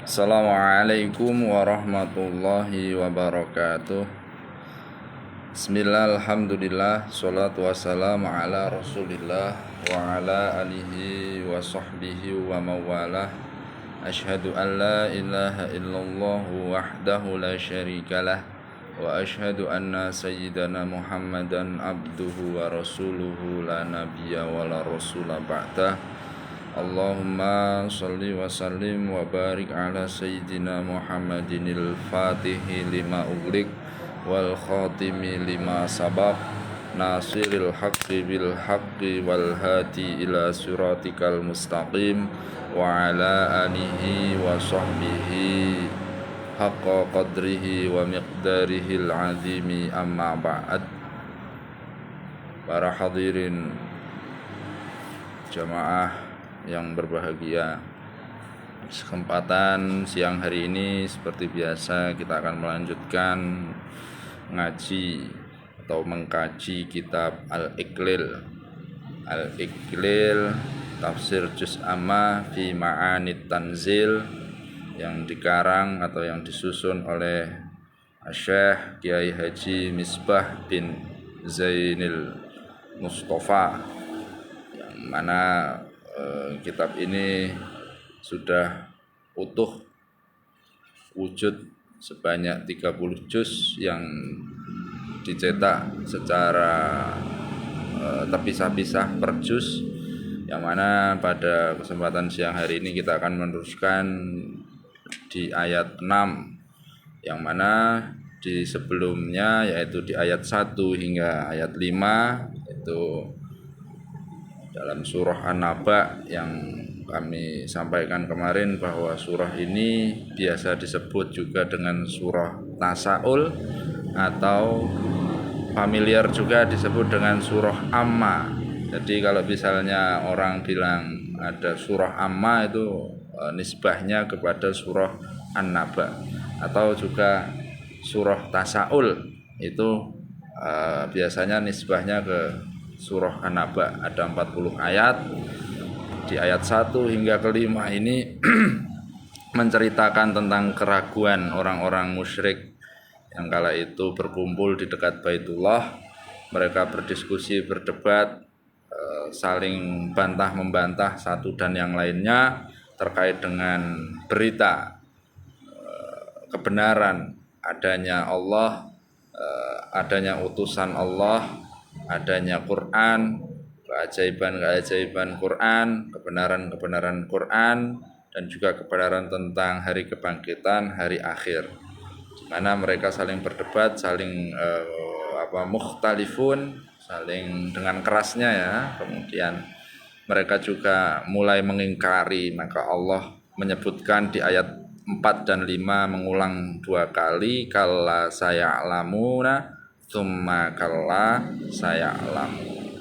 Assalamualaikum warahmatullahi wabarakatuh. Bismillah, alhamdulillah, salatu wassalamu ala rasulillah wa ala alihi wa sahbihi wa mawalah. Ashhadu an la ilaha illallah wahdahu la syarikalah wa ashhadu anna sayyidana Muhammadan abduhu wa rasuluhu la nabiyya wa la rasula ba'dah. Allahumma salli wa sallim wa barik ala sayyidina Muhammadinil fatihi lima ughliq wal khatimi lima sabaq nasiril haqqi bil haqqi wal hadi ila siratikal mustaqim wa ala alihi wa sahbihi haqqa qadrihi wa miqdarihil azimi amma ba'd. Para hadirin jamaah yang berbahagia, kesempatan siang hari ini seperti biasa kita akan melanjutkan ngaji atau mengkaji kitab Al-Iqlil Tafsir Juz Amma fi Ma'anit Tanzil yang dikarang atau yang disusun oleh Syekh Kiai Haji Misbah bin Zainil Mustafa, yang mana kitab ini sudah utuh wujud sebanyak 30 juz yang dicetak secara terpisah-pisah per juz, yang mana pada kesempatan siang hari ini kita akan meneruskan di ayat 6, yang mana di sebelumnya yaitu di ayat 1 hingga ayat 5 itu dalam surah An-Naba yang kami sampaikan kemarin bahwa surah ini biasa disebut juga dengan surah Tasaul atau familiar juga disebut dengan surah Amma. Jadi kalau misalnya orang bilang ada surah Amma itu nisbahnya kepada surah An-Naba, atau juga surah Tasaul itu biasanya nisbahnya ke surah An-Naba. Ada 40 ayat. Di ayat 1 hingga ke-5 ini menceritakan tentang keraguan orang-orang musyrik yang kala itu berkumpul di dekat Baitullah. Mereka berdiskusi, berdebat, saling bantah-membantah satu dan yang lainnya terkait dengan berita kebenaran adanya Allah, adanya utusan Allah, adanya Quran, keajaiban-keajaiban Quran, kebenaran-kebenaran Quran, dan juga kebenaran tentang hari kebangkitan, hari akhir. Di mana mereka saling berdebat, saling mukhtalifun, saling dengan kerasnya ya. Kemudian mereka juga mulai mengingkari, maka Allah menyebutkan di ayat 4 dan 5 mengulang 2 kali, kalla saya'lamuna tsumma kalla saya'lamun.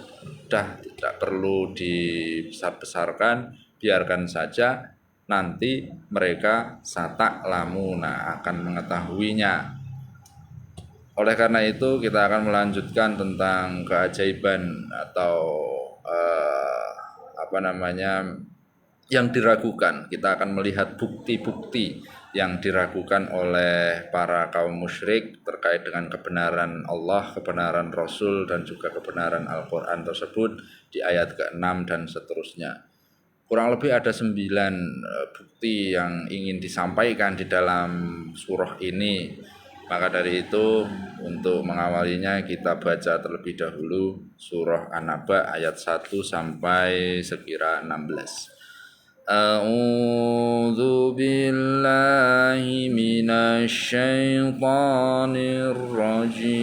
Sudah tidak perlu dibesar-besarkan, biarkan saja, nanti mereka sata'lamuna akan mengetahuinya. Oleh karena itu kita akan melanjutkan tentang keajaiban atau yang diragukan. Kita akan melihat bukti-bukti yang diragukan oleh para kaum musyrik terkait dengan kebenaran Allah, kebenaran Rasul, dan juga kebenaran Al-Quran tersebut di ayat ke-6 dan seterusnya. Kurang lebih ada 9 bukti yang ingin disampaikan di dalam surah ini. Maka dari itu untuk mengawalinya kita baca terlebih dahulu surah An-Naba ayat 1 sampai sekira 16. A'udzu billahi minasy syaithanir rajim.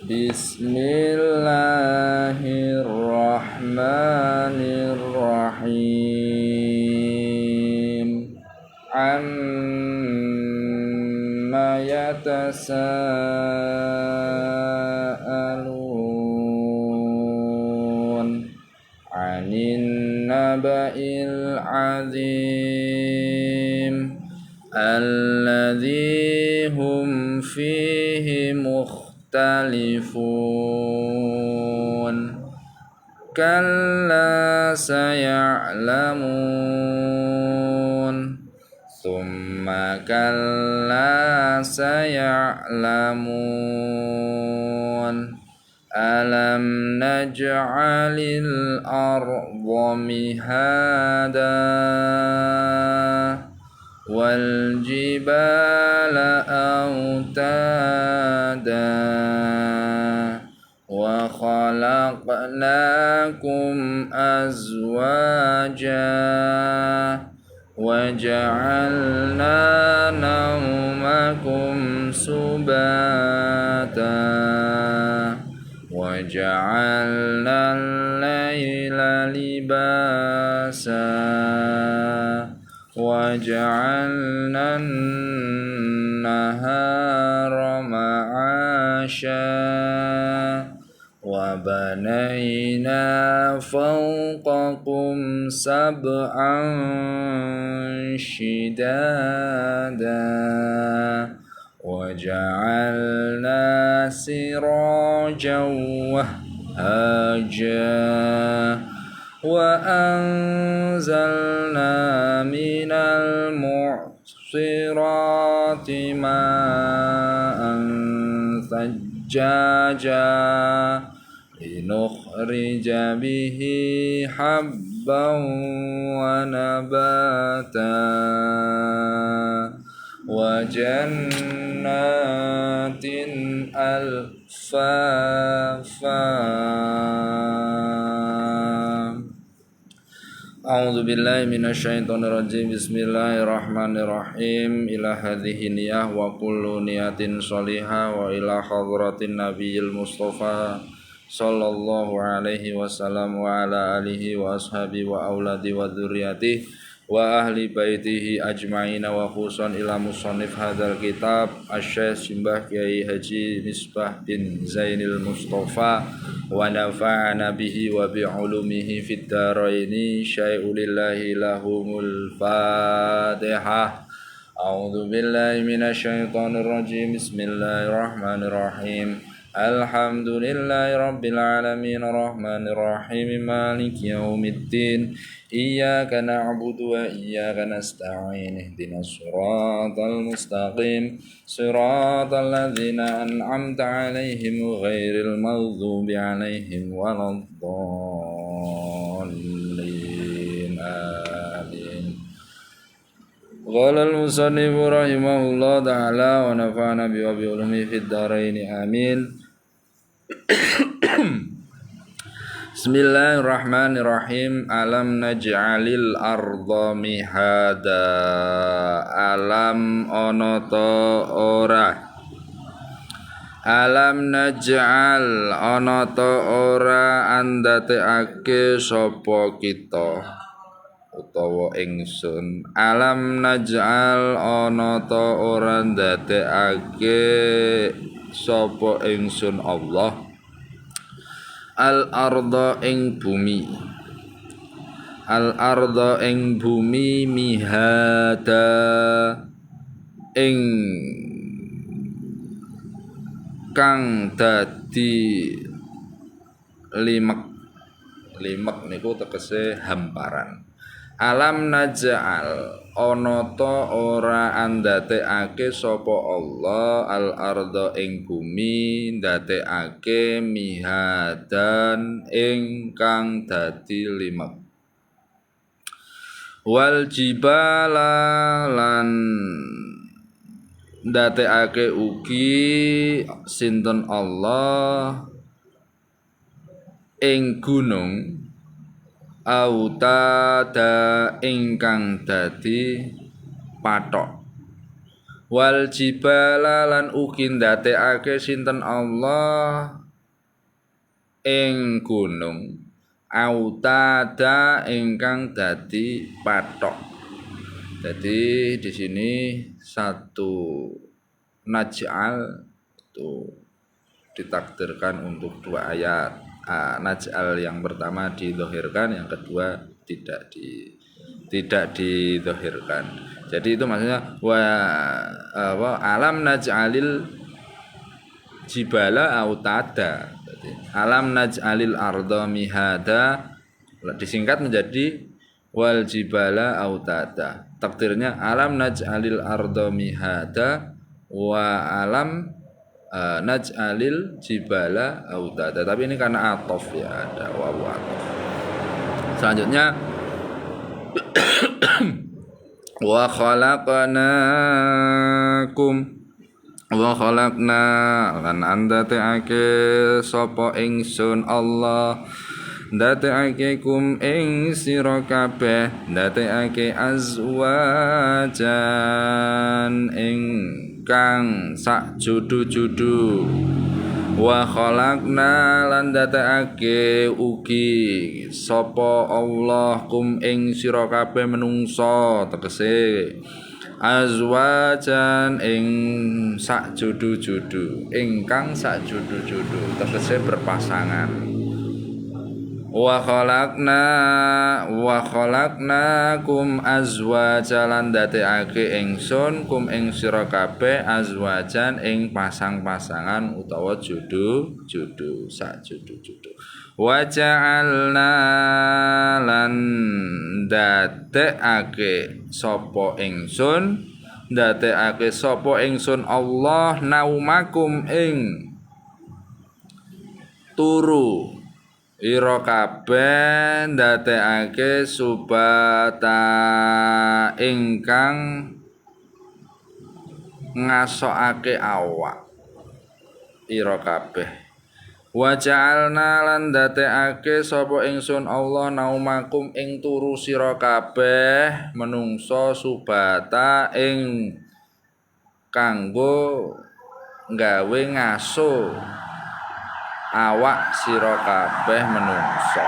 Bismillahirrahmanirrahim. Amma yatasaalun 'anin naba'il 'azim alladzi hum fihi mukhtalifun. Kalla سيعلمون ثم كلا سيعلمون ألم نجعل الأرض مهادا والجبال أوتادا وخلقناكم أزواجا وجعلنا نومكم سباتا وجعلنا الليل لباسا وجعلنا النهار معاشا وبنينا فوقكم سبعا شدادا وجعلنا سراجا وهاجا وأنزلنا من المعصرات ماء ثجاجا لنخرج به حبا ونباتا وجنات ألفافا A'udzu billahi minasyaitonir rajim. Bismillahirrahmanirrahim. Ila hadhihi niyah wa kullu niyatin shalihah wa ila hadratin nabiyil mustafa sallallahu alaihi wasallam wa ala alihi wa ashabi wa auladi wa dzurriyyatihi wa ahli baitihi ajma'ina wa khususan ila musannif hadzal kitab Asy-Syaikh Simbah Kiai Haji Misbah bin Zainil Mustafa wa nafa'ana bihi wa bi ulumihi fid dharaini syai'ulillahi lahumul Fatihah. A'udzu billahi minasyaitonir rajim. Bismillahirrahmanirrahim. Alhamdulillahi rabbil alamin arrahmanir rahim maliki yaumiddin iyyaka na'budu wa iyyaka nasta'in ihdinas siratal mustaqim siratal ladzina an'amta 'alaihim ghairil maghdubi 'alaihim waladdallin amin. Qala al-musannif rahimahullah ta'ala wa nafa'ana bi ulumi fid dharain amin. Bismillahirrahmanirrahim. Alam naj'alil arda mihada. Alam ana ta ora. Alam naj'al ana ta ora andateake sapa kita utawa ingsun. Alam naj'al ana ta ora ndadekake sapa ingsun Allah al-arda ing bumi al-arda ing bumi mihada ing kang dadi limek niku tegese hamparan. Alam naj'al ana ta ora andadekake sapa Allah al-arda ing bumi ndadekake mihadan ingkang dadi limek. Wal jibala lan ndadekake ugi sinten Allah ing gunung autada ingkang dadi pathok. Wal jibala lan ugi ndadekake sinten Allah ing gunung autada ingkang dadi pathok. Jadi di sini satu naj'al itu ditakdirkan untuk 2 ayat. Naj'al yang pertama didhahirkan, yang kedua tidak didhahirkan. Jadi itu maksudnya alam naj'alil jibala autada. Alam naj'alil arda mihada disingkat menjadi wal jibala autada. Takdirnya alam naj'alil arda mihada wa alam naj'alil jibala autada. Tapi ini karena atof ya, ada wawu atof. Selanjutnya wa khalaqnakum wa khalaqna lan andateake sapa ingsun Allah ndateake kum ing sira kabeh ndateake azwajan ingkang sak judu-judu wa khalaqna lan ndateake ugi sapa Allah kum ing sira kabeh menungso tegese azwajan ing sak judu-judu ingkang sak judu-judu tegese berpasangan wa khalaqnakum azwajan ndateake ingsun kum ing sira kabeh azwajan ing pasang-pasangan utawa judu-judu sak judu-judu wa ja'alna lan ndateake sapa ingsun Allah naumakum ing turu ira kabeh ndateake subata ingkang ngasokake awak ira kabeh wa ja'alna lan ndateake sapa ingsun Allah naumakum ing turu sira kabeh menungso subata ing kanggo gawe ngaso awak sira kabeh menungso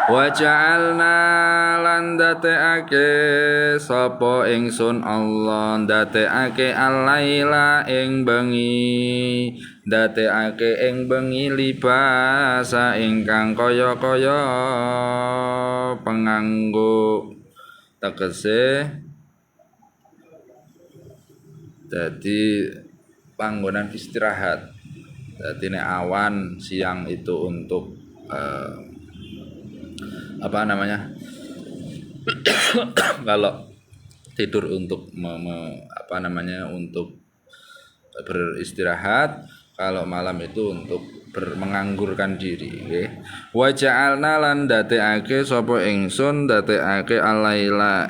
wa ja'alna lan ndateake sapa ingsun Allah ndateake al-laila ing bengi ndateake ing bengi libasa ingkang kaya-kaya penganggo tegese dadi panggonan istirahat. Jadi nek awan siang itu untuk kalau tidur untuk untuk beristirahat, kalau malam itu untuk menganggurkan diri. Okay? Wa ja'alna lan ndateake sapa ingsun ndateake alaila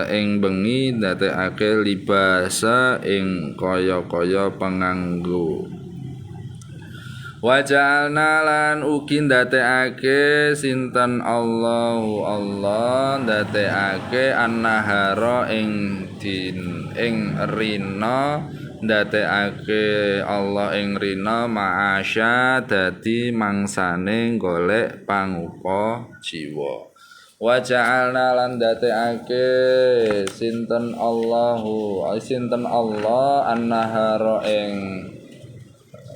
ing bengi ndateake libasa ing kaya-kaya penganggo. Wa ja'alna lan ugi ndateake sinten Allah ndateake annahara ing din ing rina ndateake Allah ing rina ma'asya dadi mangsane golek pangupa jiwa. Wa ja'alna lan ndateake sinten Allah annahara ing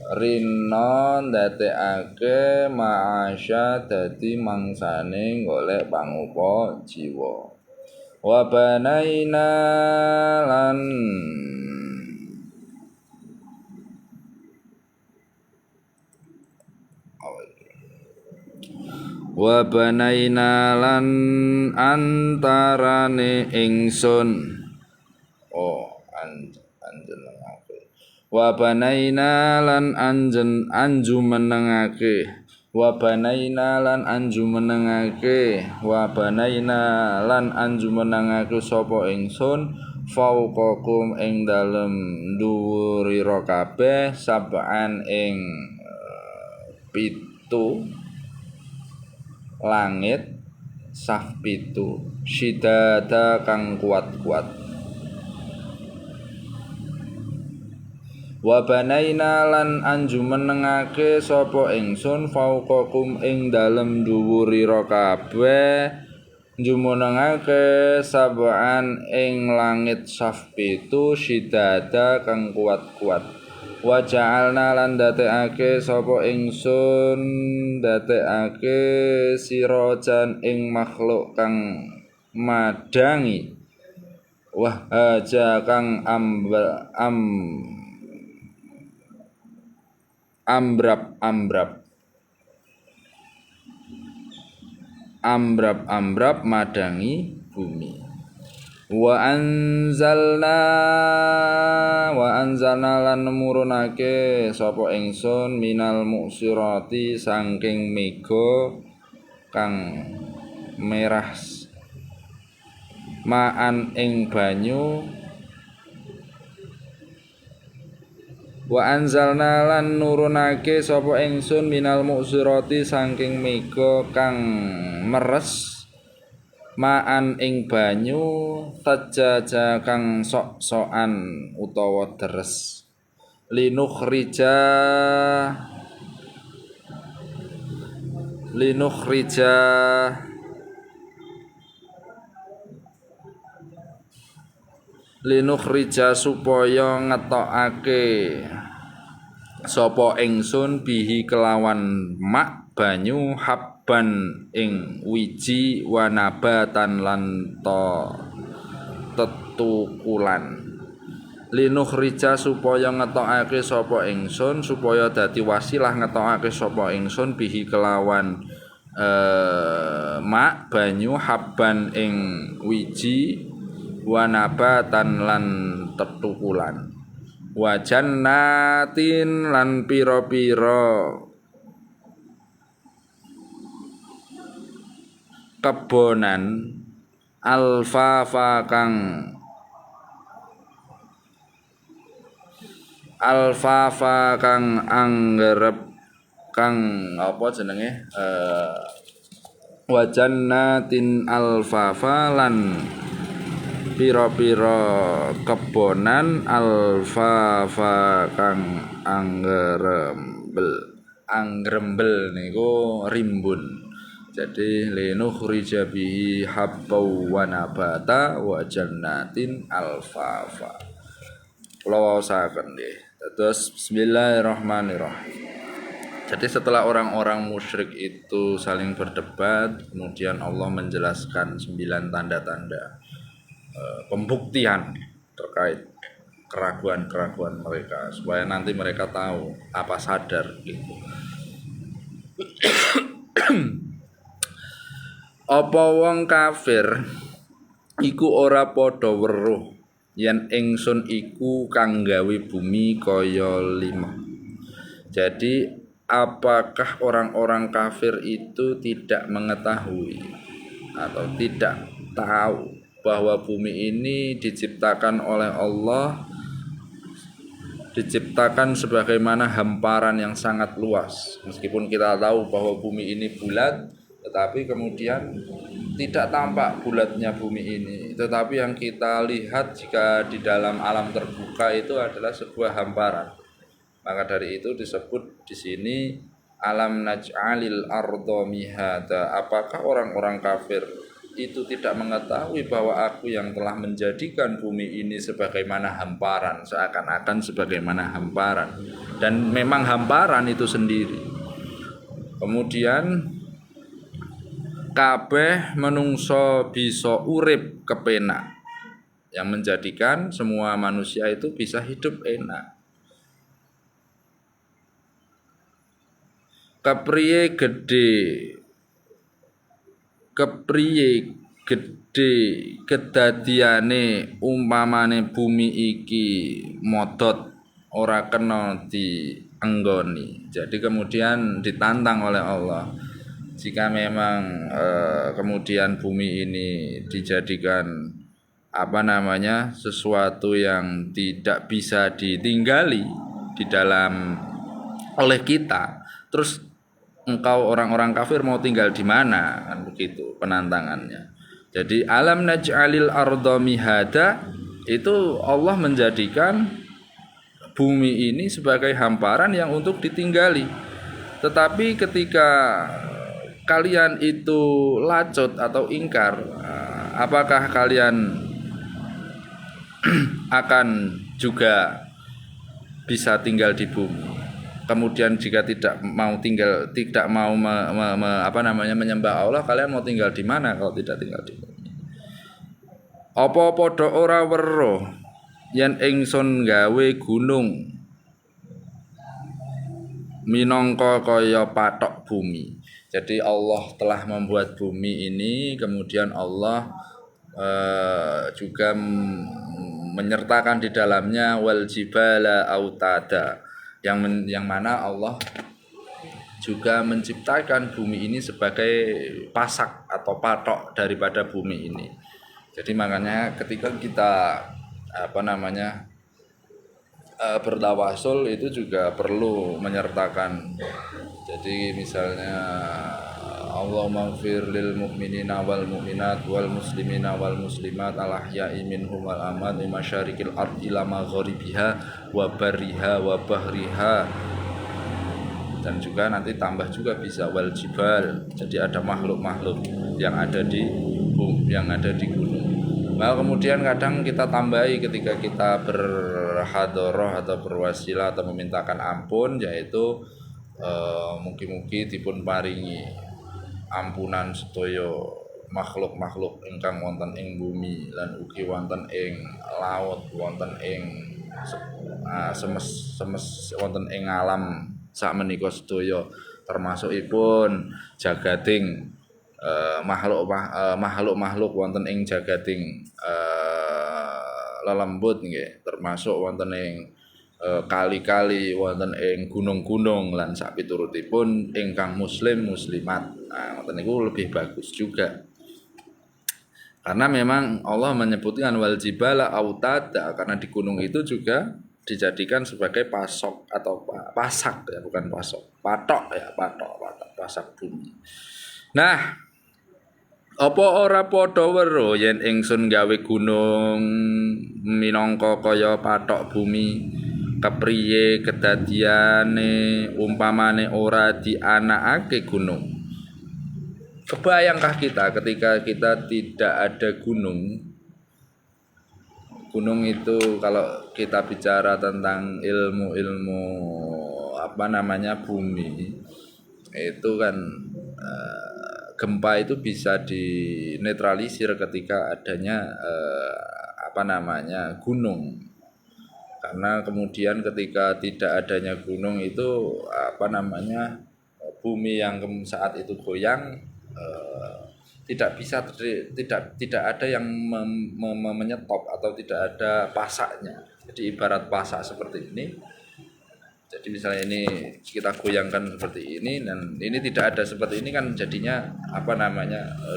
rina ndateake ma'asya dadi mangsane golek pangupa jiwa. Wa banaina lan antarane ingsun wa banaina lan anjumenengake sapa ingsun fauqakum ing dalem dhuwurira kabeh sab'an ing 7 langit saf 7 syidada kang kuat-kuat. Wa banaina lan anjumenengake sapa ingsun fauqakum ing dalem dhuwurira kabeh jumenengake sab'an ing langit saf 7 syidada kang kuat-kuat. Wa ja'alna lan ndateake sapa ingsun sirajan ing makhluk kang madangi wah aja kang ambrap ambrap-ambrap madangi bumi. Wa anzalna lan nemurunake sapa ingsun minal muksirati saking mega kang merah maan ing banyu. Wa anzalna lan nurunake sapa ingsun minal muksirati saking mega kang meres maan ing banyu tajaja kang sok-sokan utawa deres linukhrija supaya ngetokake sapa ingsun bihi kelawan mak banyu habban ing wiji wa nabatan lan tetukulan. Linukhrija supaya ngetokake sapa ingsun, supaya dadi wasilah ngetokake sapa ingsun bihi kelawan mak banyu habban ing wiji wa nabatan lan tetukulan. Wa jannatin lan pira-pira kebonan alfafa kang anggerep kang apa jenenge wa jannatin alfafa lan pira-pira kebonan alfafa kang anggrembel niku rimbun. Jadi linukhrija bihi habbau wa nabata wa jannatin alfafa. Kula waosaken nggih. Terus bismillahirrahmanirrahim. Jadi setelah orang-orang musyrik itu saling berdebat, kemudian Allah menjelaskan 9 tanda-tanda pembuktian terkait keraguan-keraguan mereka supaya nanti mereka tahu apa sadar gitu. Apa wong kafir iku ora padha weruh yen ingsun iku kang gawe bumi kaya limah. Jadi apakah orang-orang kafir itu tidak mengetahui atau tidak tahu bahwa bumi ini diciptakan oleh Allah, diciptakan sebagaimana hamparan yang sangat luas. Meskipun kita tahu bahwa bumi ini bulat, tetapi kemudian tidak tampak bulatnya bumi ini. Tetapi yang kita lihat jika di dalam alam terbuka itu adalah sebuah hamparan. Maka dari itu disebut di sini alam naj'alil arda mihada. Apakah orang-orang kafir itu tidak mengetahui bahwa aku yang telah menjadikan bumi ini sebagaimana hamparan, seakan-akan sebagaimana hamparan, dan memang hamparan itu sendiri. Kemudian kabeh menungso bisa urip kepenak, yang menjadikan semua manusia itu bisa hidup enak. Kepriye gede kedadiane umpamane bumi iki modot ora kena dienggoni. Jadi kemudian ditantang oleh Allah, jika memang kemudian bumi ini dijadikan sesuatu yang tidak bisa ditinggali di dalam oleh kita, terus engkau orang-orang kafir mau tinggal di mana, kan begitu penantangannya. Jadi alam naj'alil arda mihada, itu Allah menjadikan bumi ini sebagai hamparan yang untuk ditinggali. Tetapi ketika kalian itu lacut atau ingkar, apakah kalian akan juga bisa tinggal di bumi? Kemudian jika tidak mau menyembah Allah, kalian mau tinggal di mana kalau tidak tinggal di bumi? Apa padha ora weruh yen ingsun gawe gunung minangka kaya pathok bumi. Jadi Allah telah membuat bumi ini, kemudian Allah juga menyertakan di dalamnya wal jibala autada, yang mana Allah juga menciptakan bumi ini sebagai pasak atau patok daripada bumi ini. Jadi makanya ketika kita bertawasul itu juga perlu menyertakan. Jadi misalnya Allahumma ighfir lil mu'minina wal mu'minat wal muslimina wal muslimat al ahya'i minhum wal amwat min masyariqil ardi ila magharibiha wa barriha wa bahriha. Dan juga nanti tambah juga bisa wal jibal. Jadi ada makhluk-makhluk yang ada di gunung. Nah, kemudian kadang kita tambahi ketika kita berhadoroh atau berwasilah atau memintakan ampun, yaitu mugi-mugi dipun paringi ampunan sedaya makhluk-makhluk ingkang wonten ing bumi lan ugi wonten ing laut, wonten ing semes wonten ing alam sakmenika sedaya, termasukipun jagating makhluk-makhluk wonten ing jagating lelembut nggih, termasuk wonten ing kali-kali, wonten ing gunung-gunung lan sak piturutipun ingkang muslim muslimat. Nah, wonten niku lebih bagus juga. Karena memang Allah menyebutkan wal jibala autada, karena di gunung itu juga dijadikan sebagai pasok atau pasak ya, bukan pasok. Patok, pasak bumi. Nah, apa ora padha weruh yen ingsun gawe gunung minangka kaya patok bumi? Kepriye kedadiane umpamane ora dianakake gunung? Kebayangkah kita ketika kita tidak ada gunung? Gunung itu kalau kita bicara tentang ilmu bumi, itu kan gempa itu bisa dinetralisir ketika adanya gunung. Karena kemudian ketika tidak adanya gunung itu bumi yang saat itu goyang tidak ada yang menyetop atau tidak ada pasaknya. Jadi ibarat pasak seperti ini. Jadi misalnya ini kita goyangkan seperti ini dan ini tidak ada seperti ini, kan jadinya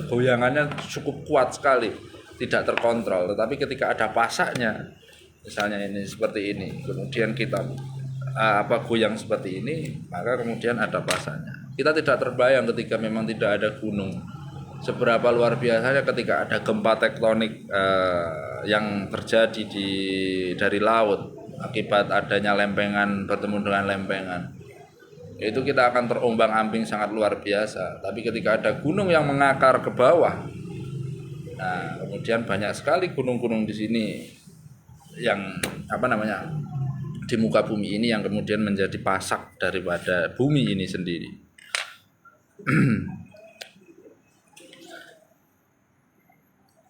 goyangannya cukup kuat sekali, tidak terkontrol. Tetapi ketika ada pasaknya, misalnya ini seperti ini, kemudian kita goyang seperti ini, maka kemudian ada pasaknya. Kita tidak terbayang ketika memang tidak ada gunung, seberapa luar biasanya ketika ada gempa tektonik yang terjadi dari laut akibat adanya lempengan bertemu dengan lempengan. Itu kita akan terombang-ambing sangat luar biasa. Tapi ketika ada gunung yang mengakar ke bawah, nah kemudian banyak sekali gunung-gunung di sini yang di muka bumi ini yang kemudian menjadi pasak daripada bumi ini sendiri.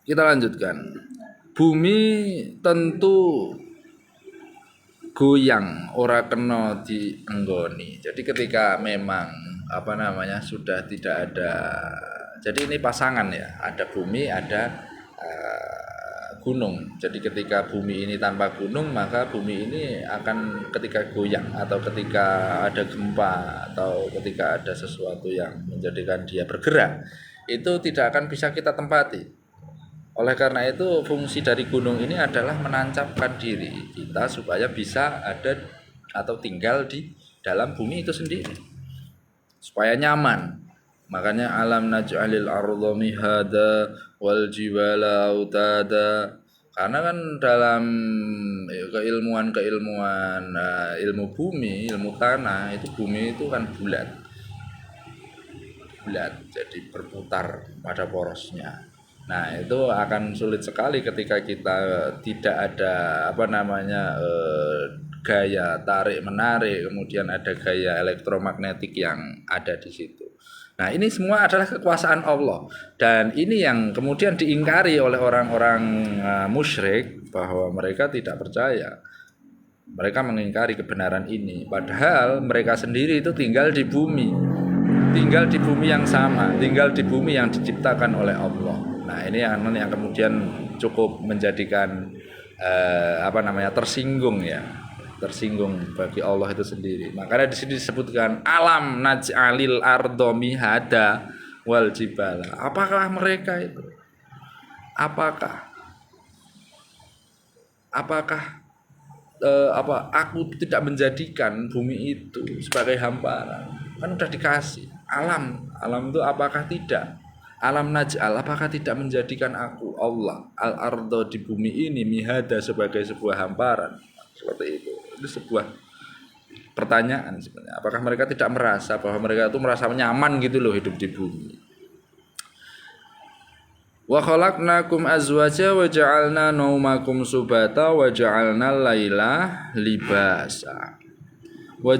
Kita lanjutkan. Bumi tentu goyang, ora kena dienggoni. Jadi ketika memang sudah tidak ada. Jadi ini pasangan ya, ada bumi, ada gunung. Jadi ketika bumi ini tanpa gunung, maka bumi ini akan ketika goyang atau ketika ada gempa atau ketika ada sesuatu yang menjadikan dia bergerak, itu tidak akan bisa kita tempati. Oleh karena itu fungsi dari gunung ini adalah menancapkan diri kita supaya bisa ada atau tinggal di dalam bumi itu sendiri supaya nyaman. Makanya alam naj'alil arda mihada wal jibala autada. Karena kan dalam keilmuan ilmu bumi, ilmu tanah, itu bumi itu kan bulat, jadi berputar pada porosnya. Nah itu akan sulit sekali ketika kita tidak ada gaya tarik menarik, kemudian ada gaya elektromagnetik yang ada di situ. Nah ini semua adalah kekuasaan Allah, dan ini yang kemudian diingkari oleh orang-orang musyrik bahwa mereka tidak percaya. Mereka mengingkari kebenaran ini, padahal mereka sendiri itu tinggal di bumi. tinggal di bumi yang sama, tinggal di bumi yang diciptakan oleh Allah. Nah, ini yang kemudian cukup menjadikan tersinggung ya. Tersinggung bagi Allah itu sendiri. Makanya di sini disebutkan alam naj'alil ardo mihada wal jibala. Apakah mereka itu? Apakah aku tidak menjadikan bumi itu sebagai hamparan? Kan udah dikasih alam itu, apakah tidak alam naj'al, apakah tidak menjadikan aku Allah al ardo di bumi ini mihada sebagai sebuah hamparan? Seperti itu sebuah pertanyaan sebenarnya. Apakah mereka tidak merasa bahwa mereka itu merasa nyaman gitu loh hidup di bumi? Wa khalaqnakum azwaja wa ja'alna naumakum subata wa ja'alna laila libasa. Wa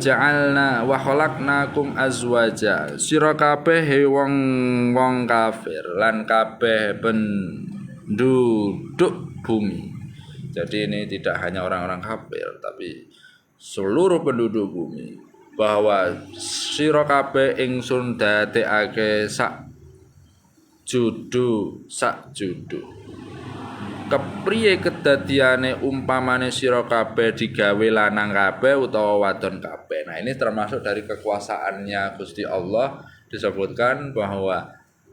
khalaqnakum azwaja, sira kabeh wong kafir lan kabeh penduduk bumi. Jadi ini tidak hanya orang-orang kafir tapi seluruh penduduk bumi, bahwa sira kabeh ingsun dadekake sak judu kepriye kedadiane umpamane sira kabeh digawe lanang kabeh utawa wadon kabeh. Nah, ini termasuk dari kekuasaannya Gusti Allah, disebutkan bahwa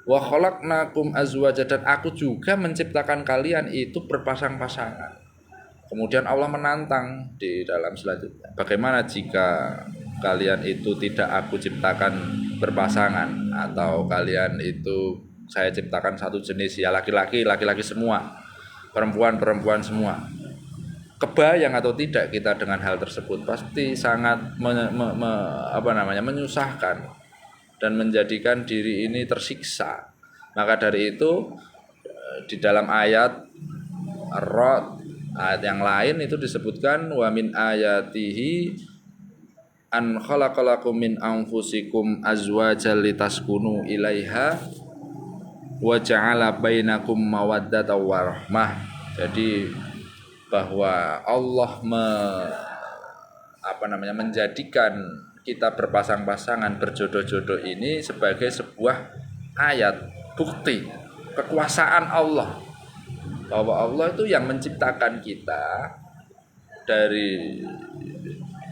wa khalaqnakum azwaja, dan aku juga menciptakan kalian itu berpasang-pasangan. Kemudian Allah menantang di dalam selanjutnya, bagaimana jika kalian itu tidak aku ciptakan berpasangan, atau kalian itu saya ciptakan satu jenis, ya laki-laki semua, perempuan semua. Kebayang atau tidak kita dengan hal tersebut? Pasti sangat menyusahkan dan menjadikan diri ini tersiksa. Maka dari itu di dalam ayat Ar-Ra'd, ayat yang lain itu disebutkan wa min ayatihi an khalaqalakum min anfusikum azwajan litaskunu ilaiha wa ja'ala bainakum mawaddatan wa rahmah. Jadi bahwa Allah menjadikan kita berpasang-pasangan, berjodoh-jodoh ini sebagai sebuah ayat bukti kekuasaan Allah, bahwa Allah itu yang menciptakan kita dari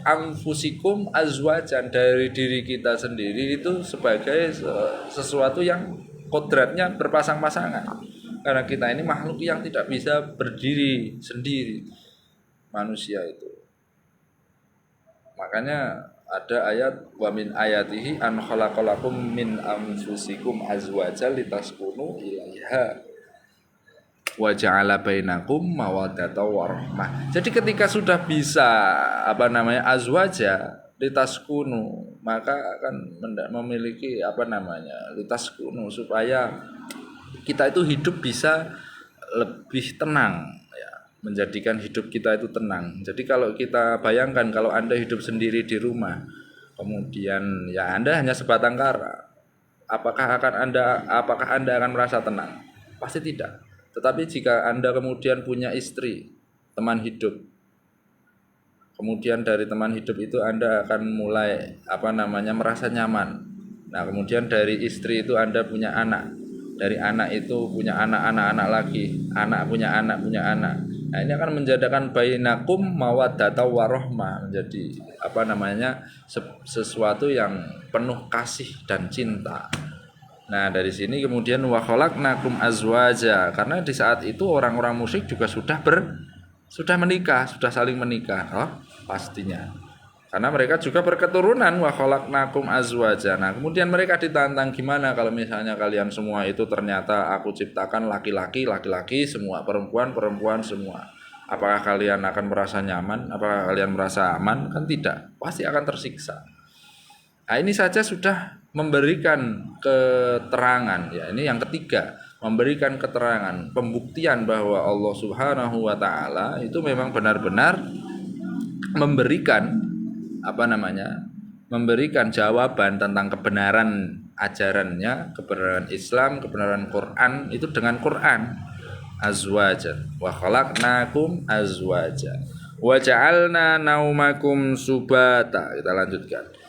anfusikum azwajan, dari diri kita sendiri itu sebagai sesuatu yang kodratnya berpasang-pasangan. Karena kita ini makhluk yang tidak bisa berdiri sendiri, manusia itu. Makanya ada ayat wa min ayatihi an khalaqalakum min anfusikum azwajan litaskunu ilaiha wa ja'ala bainakum mawaddatan wa rahmah. Jadi ketika sudah bisa azwaja litaskunu, maka akan memiliki litaskunu, supaya kita itu hidup bisa lebih tenang ya, menjadikan hidup kita itu tenang. Jadi kalau kita bayangkan, kalau Anda hidup sendiri di rumah, kemudian ya Anda hanya sebatang kara, apakah Anda akan merasa tenang? Pasti tidak. Tetapi jika Anda kemudian punya istri, teman hidup, kemudian dari teman hidup itu Anda akan mulai merasa nyaman. Nah, kemudian dari istri itu Anda punya anak, dari anak itu punya anak lagi, anak punya anak. Nah, ini akan menjadikan bainakum mawaddatan wa rahmah, menjadi sesuatu yang penuh kasih dan cinta. Nah, dari sini kemudian wa khalaqnakum azwaja, karena di saat itu orang-orang musyrik juga sudah menikah, sudah saling menikah, pastinya. Karena mereka juga berketurunan, wa khalaqnakum azwaja. Nah, kemudian mereka ditantang, gimana kalau misalnya kalian semua itu ternyata aku ciptakan laki-laki semua, perempuan semua. Apakah kalian akan merasa nyaman? Apakah kalian merasa aman? Kan tidak, pasti akan tersiksa. Nah, ini saja sudah memberikan keterangan ya, ini yang ketiga, memberikan keterangan, pembuktian bahwa Allah Subhanahu wa taala itu memang benar-benar memberikan jawaban tentang kebenaran ajarannya, kebenaran Islam, kebenaran Quran itu dengan Quran. Azwaja wa khalaqnakum azwaja wa ja'alna naumakum subata. Kita lanjutkan.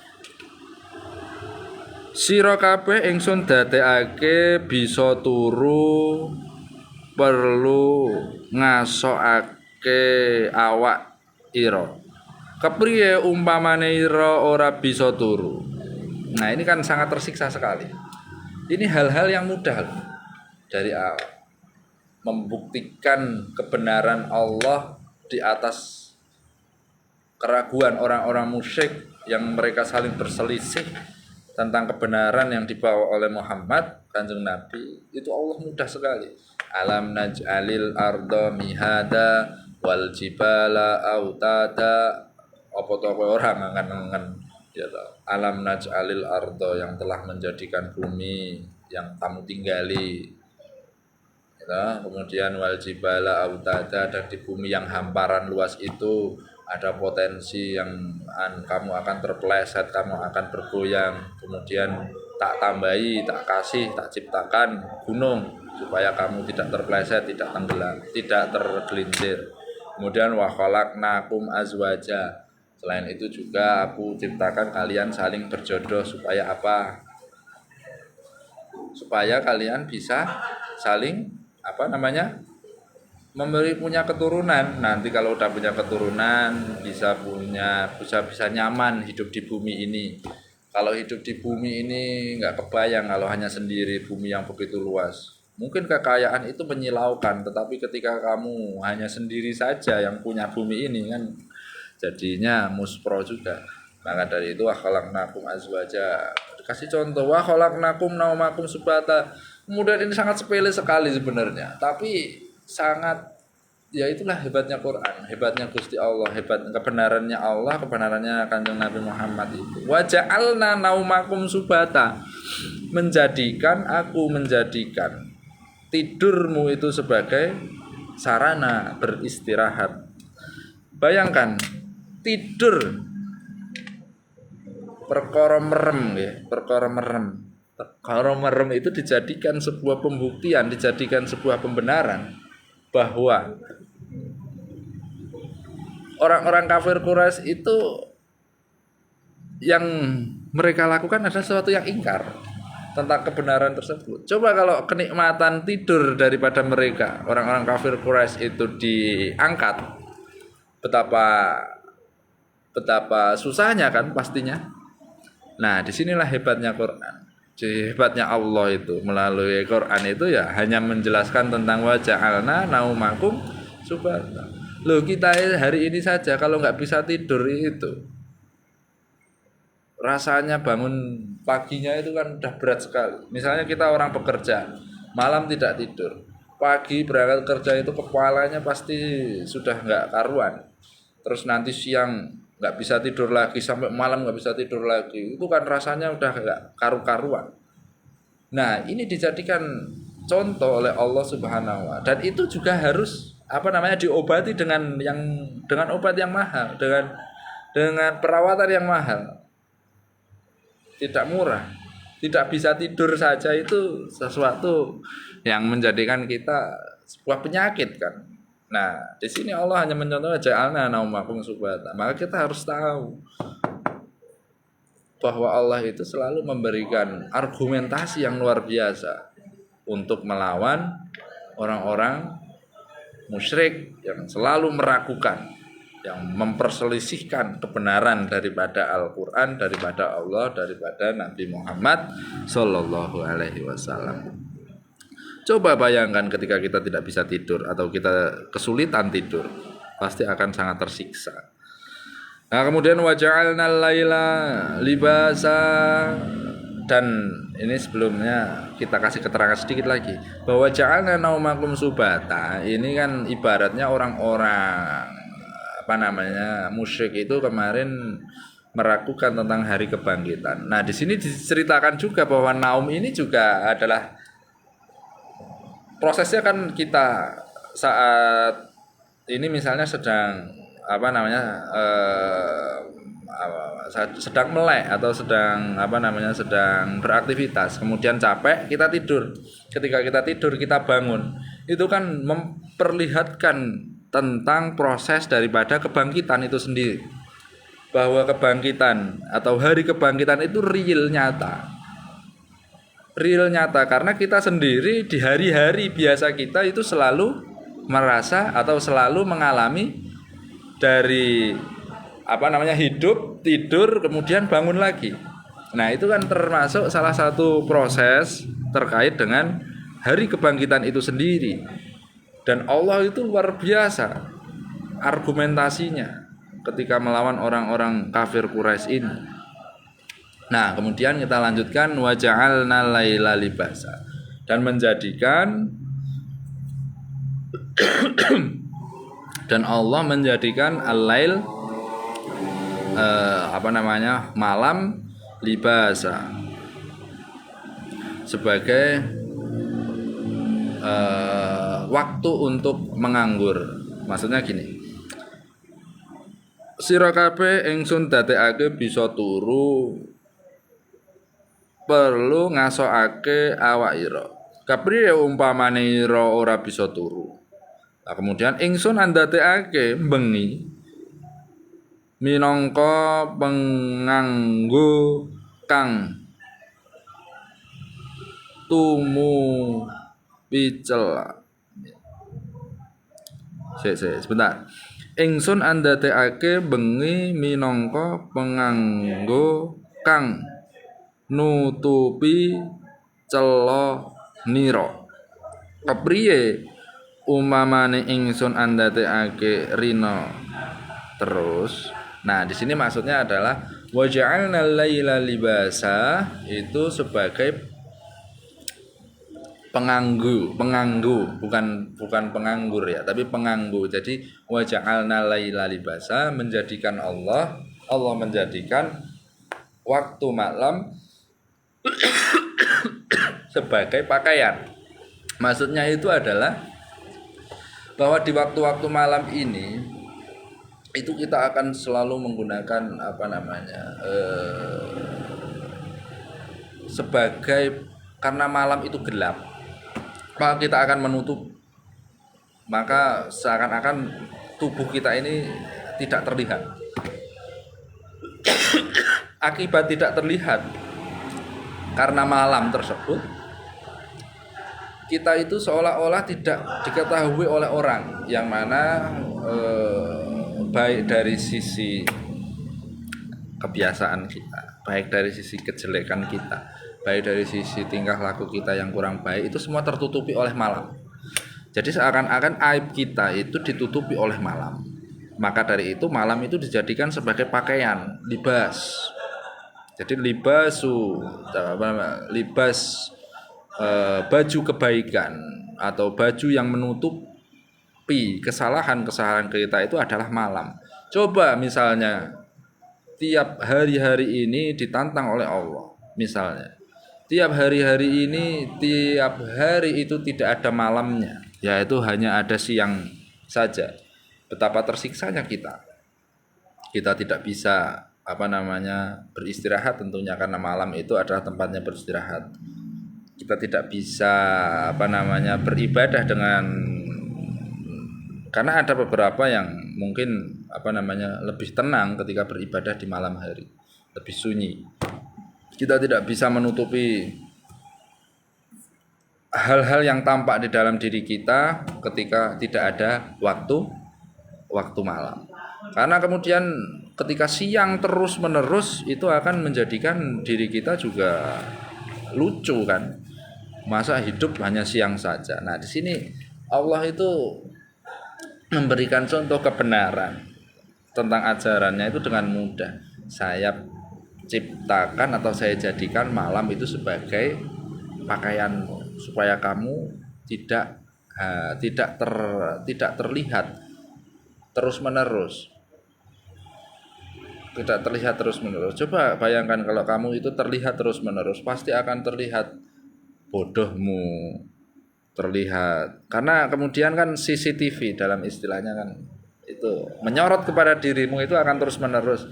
Sira kabeh ingsun dadekake bisa turu perlu ngasokake awak ira. Kepriye umpamane ira ora bisa turu. Nah, ini kan sangat tersiksa sekali. Ini hal-hal yang mudah loh. Dari awal membuktikan kebenaran Allah di atas keraguan orang-orang musyrik yang mereka saling berselisih tentang kebenaran yang dibawa oleh Muhammad Kanjeng Nabi. Itu Allah mudah sekali. Alam naj'alil arda mihada wal jibala autada. Apa to orang ngangen-ngangen ya toh. Alam naj'alil arda, yang telah menjadikan bumi yang kamu tinggali. Ya, kemudian wal jibala autada, dan di bumi yang hamparan luas itu ada potensi yang kamu akan terpeleset, kamu akan bergoyang. Kemudian tak tambahi, tak kasih, tak ciptakan gunung supaya kamu tidak terpeleset, tidak tenggelam, tidak tergelincir. Kemudian wa khalaqnakum azwaja. Selain itu juga aku ciptakan kalian saling berjodoh supaya apa? Supaya kalian bisa saling punya keturunan. Nanti kalau udah punya keturunan bisa nyaman hidup di bumi ini. Kalau hidup di bumi ini nggak kebayang kalau hanya sendiri, bumi yang begitu luas. Mungkin kekayaan itu menyilaukan, tetapi ketika kamu hanya sendiri saja yang punya bumi ini kan jadinya muspro juga. Maka dari itu wa khalaqnakum azwaja. Kasih contoh, wa khalaqnakum naumakum subata. Kemudian ini sangat sepele sekali sebenarnya, tapi sangat, ya itulah hebatnya Quran, hebatnya Gusti Allah, hebat kebenarannya Allah, kebenarannya Kanjeng Nabi Muhammad itu. Wa ja'alna naumakum subata. Menjadikan tidurmu itu sebagai sarana beristirahat. Bayangkan tidur perkara merem ya, perkara merem itu dijadikan sebuah pembuktian, dijadikan sebuah pembenaran bahwa orang-orang kafir Quraisy itu yang mereka lakukan adalah sesuatu yang ingkar tentang kebenaran tersebut. Coba kalau kenikmatan tidur daripada mereka, orang-orang kafir Quraisy itu diangkat, betapa susahnya kan pastinya. Nah, disinilah hebatnya Quran. Jadi hebatnya Allah itu melalui Quran itu ya hanya menjelaskan tentang wa ja'alna naumakum subata. Loh, kita hari ini saja kalau nggak bisa tidur itu rasanya bangun paginya itu kan udah berat sekali. Misalnya kita orang bekerja, malam tidak tidur, pagi berangkat kerja itu kepalanya pasti sudah nggak karuan. Terus nanti siang nggak bisa tidur lagi, sampai malam nggak bisa tidur lagi, itu kan rasanya udah nggak karu-karuan. Nah, ini dijadikan contoh oleh Allah Subhanahu wa Ta'ala, dan itu juga harus diobati dengan obat yang mahal, dengan perawatan yang mahal, tidak murah. Tidak bisa tidur saja itu sesuatu yang menjadikan kita sebuah penyakit kan. Nah, di sini Allah hanya mencontohkan ja'alna naumakum subata. Maka kita harus tahu bahwa Allah itu selalu memberikan argumentasi yang luar biasa untuk melawan orang-orang musyrik yang selalu meragukan, yang memperselisihkan kebenaran daripada Al-Quran, daripada Allah, daripada Nabi Muhammad Sallallahu Alaihi Wasallam. Coba bayangkan ketika kita tidak bisa tidur atau kita kesulitan tidur, pasti akan sangat tersiksa. Nah, kemudian waja'alnal laila libasa, dan ini sebelumnya kita kasih keterangan sedikit lagi bahwa ja'alna naumakum subata ini kan ibaratnya orang-orang musyrik itu kemarin meragukan tentang hari kebangkitan. Nah, di sini diceritakan juga bahwa naum ini juga adalah prosesnya kan kita saat ini misalnya sedang sedang melek atau sedang beraktivitas, kemudian capek, kita tidur. Ketika kita tidur, kita bangun. Itu kan memperlihatkan tentang proses daripada kebangkitan itu sendiri. Bahwa kebangkitan atau hari kebangkitan itu real, nyata. real nyata, karena kita sendiri di hari-hari biasa kita itu selalu merasa atau selalu mengalami dari hidup, tidur, kemudian bangun lagi. Nah, itu kan termasuk salah satu proses terkait dengan hari kebangkitan itu sendiri. Dan Allah itu luar biasa argumentasinya ketika melawan orang-orang kafir Quraisy ini. Nah, kemudian kita lanjutkan wa ja'alna laila libasa, dan menjadikan dan Allah menjadikan al-lail malam libasa sebagai waktu untuk menganggur. Maksudnya gini, sira kabeh ingsun dadekake bisa turu perlu ngasokake awak ira. Kapriye umpamane ira ora bisa turu. Nah, kemudian ingsun andadekake bengi minangka penganggo kang tumu picel. Sebentar. Ingsun andadekake bengi minangka penganggo kang nutupi cela nira. Kepriye umpamane ingsun andadekake rina terus. Nah, di sini maksudnya adalah wa ja'alna laila libasa, itu sebagai penganggu, bukan penganggur ya, tapi penganggu. Jadi wa ja'alna laila libasa, menjadikan Allah menjadikan waktu malam sebagai pakaian. Maksudnya itu adalah bahwa di waktu-waktu malam ini itu kita akan selalu menggunakan sebagai, karena malam itu gelap, maka kita akan menutup, maka seakan-akan tubuh kita ini tidak terlihat. Akibat tidak terlihat karena malam tersebut, kita itu seolah-olah tidak diketahui oleh orang, yang mana baik dari sisi kebiasaan kita, baik dari sisi kejelekan kita, baik dari sisi tingkah laku kita yang kurang baik, itu semua tertutupi oleh malam. Jadi seakan-akan aib kita itu ditutupi oleh malam. Maka dari itu malam itu dijadikan sebagai pakaian, libas. Jadi libas baju kebaikan atau baju yang menutupi kesalahan-kesalahan kita itu adalah malam. Coba misalnya tiap hari-hari ini ditantang oleh Allah, misalnya tiap hari-hari ini, tiap hari itu tidak ada malamnya, yaitu hanya ada siang saja. Betapa tersiksanya kita tidak bisa beristirahat tentunya, karena malam itu adalah tempatnya beristirahat. Kita tidak bisa beribadah karena ada beberapa yang mungkin lebih tenang ketika beribadah di malam hari, lebih sunyi. Kita tidak bisa menutupi hal-hal yang tampak di dalam diri kita ketika tidak ada waktu malam. Karena kemudian ketika siang terus menerus itu akan menjadikan diri kita juga lucu kan. Masa hidup hanya siang saja. Nah, di sini Allah itu memberikan contoh kebenaran tentang ajarannya itu dengan mudah. Saya ciptakan atau saya jadikan malam itu sebagai pakaianmu, supaya kamu tidak terlihat terus menerus. Tidak terlihat terus menerus. Coba bayangkan kalau kamu itu terlihat terus menerus, pasti akan terlihat bodohmu, terlihat. Karena kemudian kan CCTV dalam istilahnya kan itu menyorot kepada dirimu, itu akan terus menerus.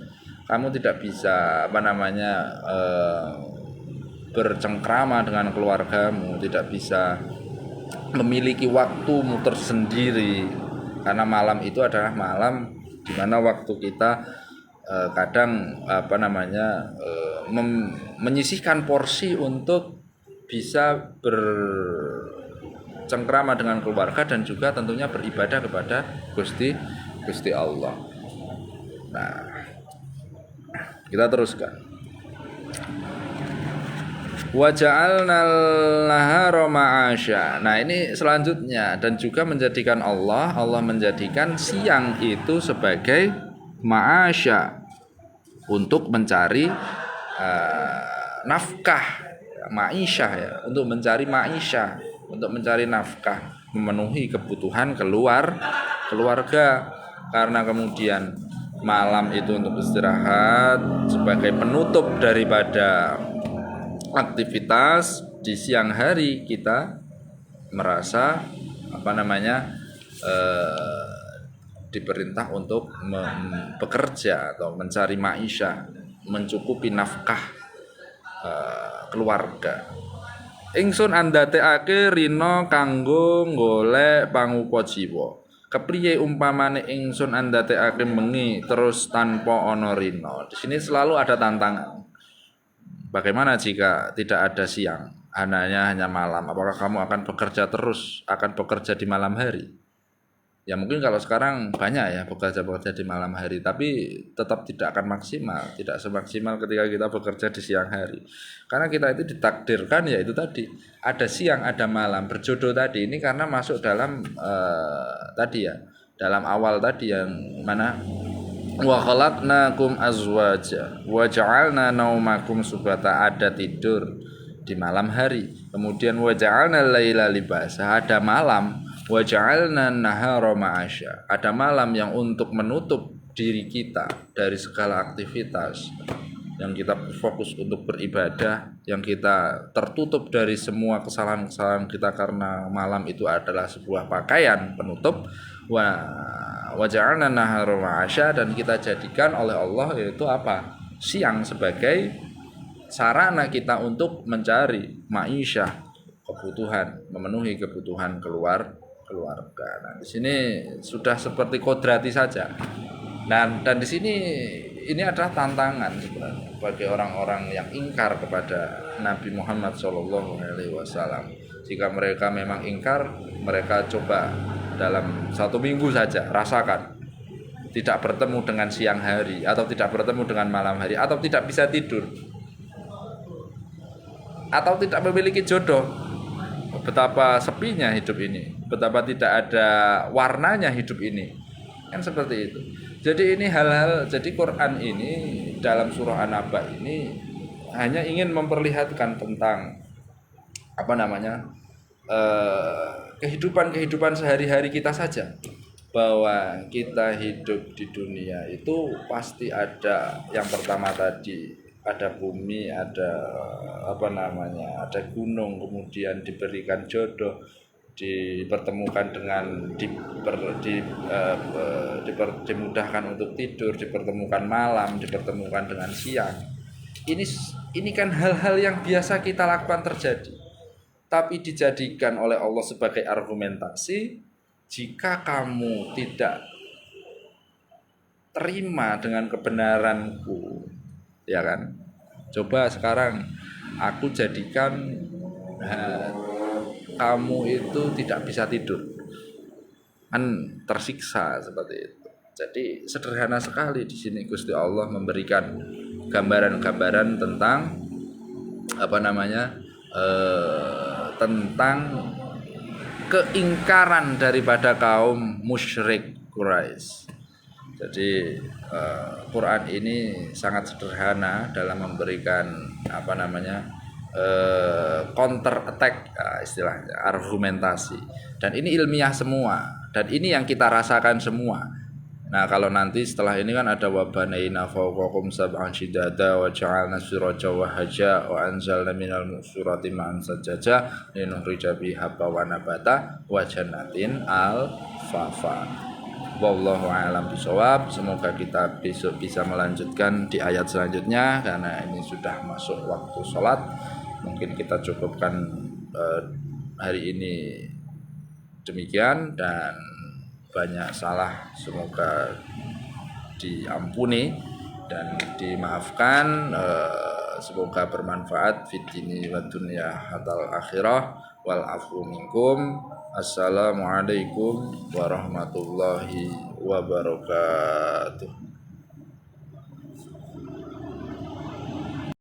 Kamu tidak bisa bercengkrama dengan keluargamu, tidak bisa memiliki waktumu tersendiri, karena malam itu adalah malam di mana waktu kita kadang menyisihkan porsi untuk bisa bercengkrama dengan keluarga dan juga tentunya beribadah kepada Gusti Allah. Nah, kita teruskan. Wa ja'alnal nahara ma'asya. Nah, ini selanjutnya, dan juga menjadikan Allah menjadikan siang itu sebagai ma'asya, untuk mencari nafkah, ma'isyah ya, untuk mencari ma'isyah, untuk mencari nafkah, memenuhi kebutuhan keluarga. Karena kemudian malam itu untuk istirahat sebagai penutup daripada aktivitas, di siang hari kita merasa diperintah untuk bekerja atau mencari maisha, mencukupi nafkah keluarga. Ingsun andatekake rina kanggo golek pangupa jiwa. Kepriye umpamane ingsun andatekake bengi terus tanpa ana rina. Di sini selalu ada tantangan. Bagaimana jika tidak ada siang, hanya malam? Apakah kamu akan bekerja terus, akan bekerja di malam hari? Ya mungkin kalau sekarang banyak ya bekerja di malam hari, tapi tetap tidak akan maksimal, tidak semaksimal ketika kita bekerja di siang hari. Karena kita itu ditakdirkan ya itu tadi, ada siang, ada malam, berjodoh tadi. Ini karena masuk dalam dalam awal tadi yang mana wa khalaqnakum azwaja wa ja'alna naumakum subata, ada tidur di malam hari. Kemudian wa ja'alna laila libasa, ada malam. Wa ja'alna nahara ma'asya, ada malam yang untuk menutup diri kita dari segala aktivitas, yang kita fokus untuk beribadah, yang kita tertutup dari semua kesalahan-kesalahan kita karena malam itu adalah sebuah pakaian penutup. Wa ja'alna nahara ma'asya, dan kita jadikan oleh Allah yaitu apa? Siang sebagai sarana kita untuk mencari ma'isyah, kebutuhan, memenuhi kebutuhan keluarga. Nah, di sini sudah seperti kodrati saja. Dan di sini ini adalah tantangan sebenarnya bagi orang-orang yang ingkar kepada Nabi Muhammad SAW. Jika mereka memang ingkar, mereka coba dalam 1 minggu saja rasakan tidak bertemu dengan siang hari, atau tidak bertemu dengan malam hari, atau tidak bisa tidur, atau tidak memiliki jodoh. Betapa sepinya hidup ini, betapa tidak ada warnanya hidup ini, kan seperti itu. Jadi ini hal-hal, jadi Quran ini dalam surah An-Naba ini hanya ingin memperlihatkan tentang kehidupan sehari-hari kita saja, bahwa kita hidup di dunia itu pasti ada, yang pertama tadi ada bumi, ada ada gunung, kemudian diberikan jodoh, dipertemukan dengan dimudahkan untuk tidur, dipertemukan malam, dipertemukan dengan siang. Ini kan hal-hal yang biasa kita lakukan terjadi, tapi dijadikan oleh Allah sebagai argumentasi. Jika kamu tidak terima dengan kebenaranku, ya kan, coba sekarang aku jadikan kamu itu tidak bisa tidur, kan tersiksa seperti itu. Jadi sederhana sekali di sini Gusti Allah memberikan gambaran-gambaran tentang tentang keingkaran daripada kaum musyrik Quraisy. Jadi Quran ini sangat sederhana dalam memberikan counter attack, istilahnya argumentasi, dan ini ilmiah semua, dan ini yang kita rasakan semua. Nah, kalau nanti setelah ini kan ada wabanaina fawqakum sab'an shidada wa ja'alna siraja wa haja wa anzalna minal mu'surati ma'an sajjaja linukhrija bihi habba wa nabata wa jannatin al-fafa. Wallahu a'lam bishawab. Semoga kita besok bisa melanjutkan di ayat selanjutnya, karena ini sudah masuk waktu sholat. Mungkin kita cukupkan hari ini demikian, dan banyak salah semoga diampuni dan dimaafkan. semoga bermanfaat fid dini wa dunya hatal akhirah wal afu minkum. Assalamualaikum warahmatullahi wabarakatuh.